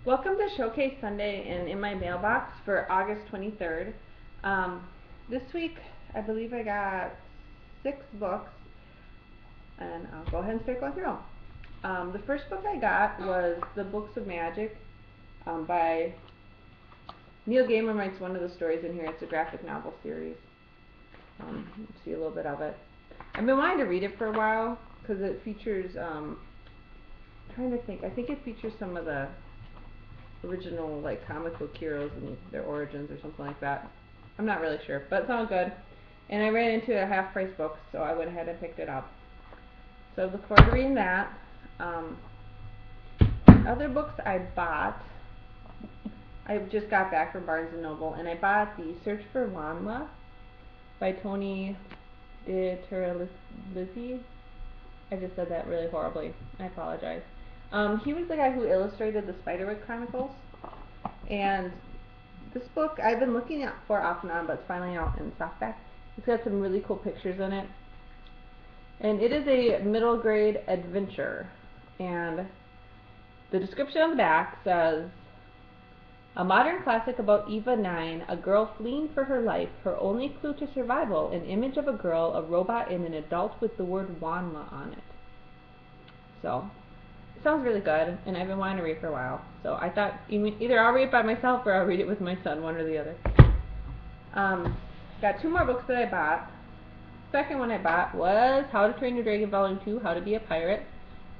Welcome to Showcase Sunday and in my mailbox for August 23rd. This week, I believe I got 6 books, and I'll go ahead and start going through them. The first book I got was The Books of Magic by Neil Gaiman. Writes one of the stories in here. It's a graphic novel series. See a little bit of it. I've been wanting to read it for a while because it features, trying to think, I think it features some of the original like comic book heroes and their origins or something like that. I'm not really sure, but it sounds good. And I ran into a half-price book, so I went ahead and picked it up. So I look forward to reading that. Other books I bought, I just got back from Barnes & Noble, and I bought The Search for Llama by Tony DiTerlizzi. I just said that really horribly. I apologize. He was the guy who illustrated the Spiderwick Chronicles, and this book I've been looking at for off and on, but it's finally out in softback. It's got some really cool pictures in it, and it is a middle grade adventure. And the description on the back says, a modern classic about Eva 9, a girl fleeing for her life, her only clue to survival, an image of a girl, a robot, and an adult with the word Llama on it. So it sounds really good, and I've been wanting to read for a while. So I thought either I'll read it by myself or I'll read it with my son, one or the other. Got 2 more books that I bought. Second one I bought was How to Train Your Dragon Volume 2, How to Be a Pirate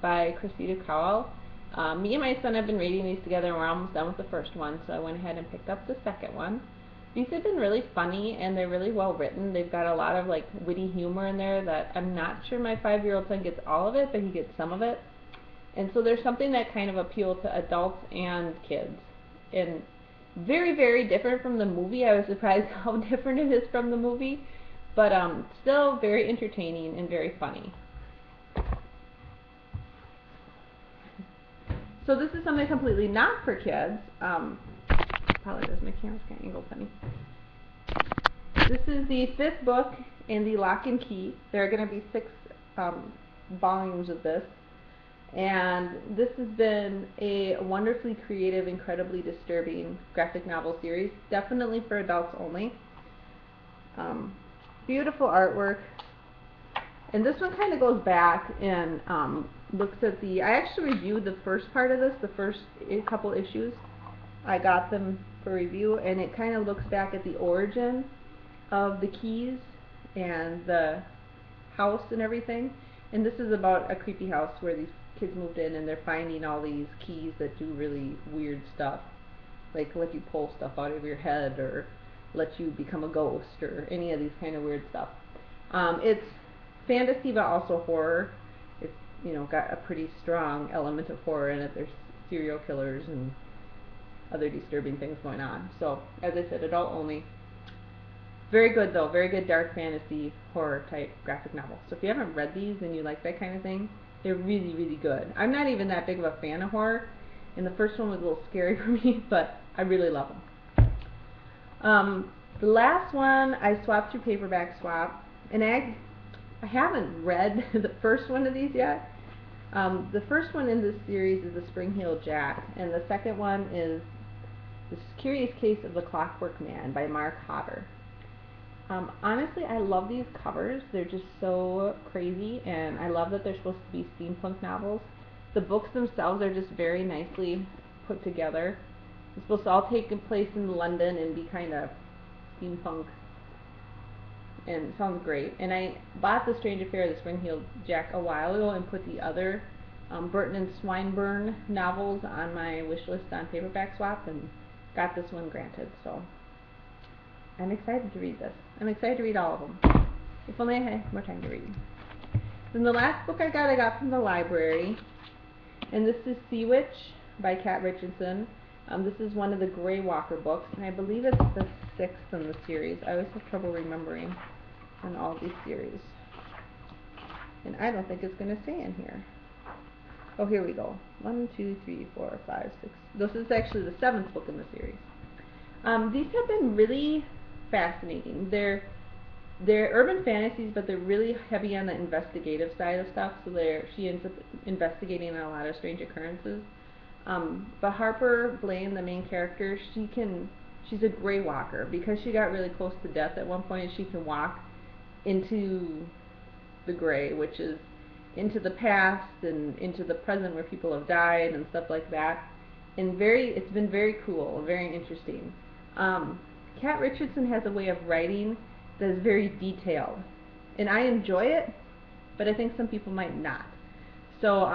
by Karissa. Me and my son have been reading these together, and we're almost done with the first one, so I went ahead and picked up the second one. These have been really funny, and they're really well written. They've got a lot of like witty humor in there that I'm not sure my 5-year-old son gets all of it, but he gets some of it. And so there's something that kind of appeals to adults and kids. And very, very different from the movie. I was surprised how different it is from the movie, but still very entertaining and very funny. So this is something completely not for kids. Apologize, my camera's kind of angled funny. This is the 5th book in the Lock and Key. There are going to be 6 volumes of this. And this has been a wonderfully creative, incredibly disturbing graphic novel series. Definitely for adults only. Beautiful artwork. And this one kind of goes back and looks at the... I actually reviewed the first part of this, the first couple issues. I got them for review, and it kind of looks back at the origin of the keys and the house and everything. And this is about a creepy house where these kids moved in, and they're finding all these keys that do really weird stuff, like let you pull stuff out of your head or let you become a ghost or any of these kind of weird stuff. It's fantasy but also horror. It's got a pretty strong element of horror in it. There's serial killers and other disturbing things going on. So as I said, adult only. Very good though, very good dark fantasy horror type graphic novel. So if you haven't read these and you like that kind of thing, they're really, really good. I'm not even that big of a fan of horror, and the first one was a little scary for me, but I really love them. The last one I swapped through Paperback Swap, and I haven't read the first one of these yet. The first one in this series is The Spring-Heeled Jack, and the second one is The Curious Case of the Clockwork Man by Mark Hodder. Honestly, I love these covers. They're just so crazy, and I love that they're supposed to be steampunk novels. The books themselves are just very nicely put together. It's supposed to all take place in London and be kind of steampunk, and it sounds great. And I bought The Strange Affair of the Spring-Heeled Jack a while ago and put the other Burton and Swinburne novels on my wish list on Paperback Swap, and got this one granted. So I'm excited to read this. I'm excited to read all of them. If only I had more time to read. Then the last book I got from the library, and this is Sea Witch by Kat Richardson. This is one of the Grey Walker books, and I believe it's the 6th in the series. I always have trouble remembering in all these series. And I don't think it's going to say in here. Oh, here we go. 1, 2, 3, 4, 5, 6. This is actually the 7th book in the series. These have been really fascinating. They're urban fantasies, but they're really heavy on the investigative side of stuff. So she ends up investigating a lot of strange occurrences. But Harper Blaine, the main character, she's a gray walker. Because she got really close to death at one point, she can walk into the gray, which is into the past and into the present where people have died and stuff like that. And it's been very cool, very interesting. Kat Richardson has a way of writing that is very detailed, and I enjoy it, but I think some people might not. So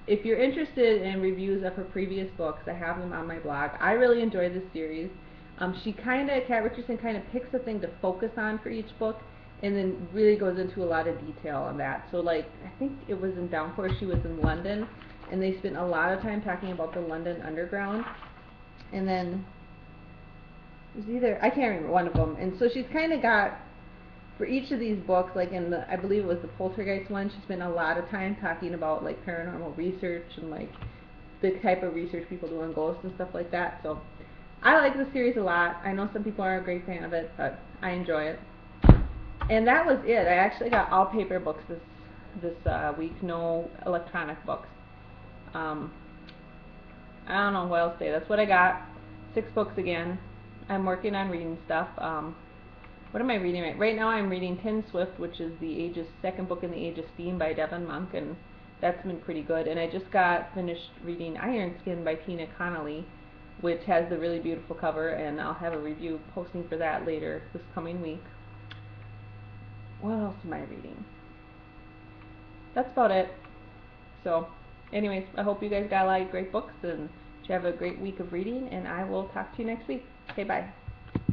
if you're interested in reviews of her previous books, I have them on my blog. I really enjoy this series. Kat Richardson kind of picks a thing to focus on for each book, and then really goes into a lot of detail on that. So like, I think it was in Downpour, she was in London, and they spent a lot of time talking about the London Underground. And then it was I can't remember, one of them. And so she's kind of got, for each of these books, like I believe it was the Poltergeist one, she spent a lot of time talking about like paranormal research and like the type of research people do on ghosts and stuff like that. So I like this series a lot. I know some people aren't a great fan of it, but I enjoy it. And that was it. I actually got all paper books this week, no electronic books. I don't know what else to say. That's what I got. 6 books again. I'm working on reading stuff. What am I reading right now? I'm reading Tin Swift, which is the second book in the Age of Steam by Devin Monk, and that's been pretty good. And I just got finished reading Iron Skin by Tina Connolly, which has the really beautiful cover, and I'll have a review posting for that later this coming week. What else am I reading? That's about it. So, anyways, I hope you guys got a lot of great books, and you have a great week of reading, and I will talk to you next week. Okay, bye.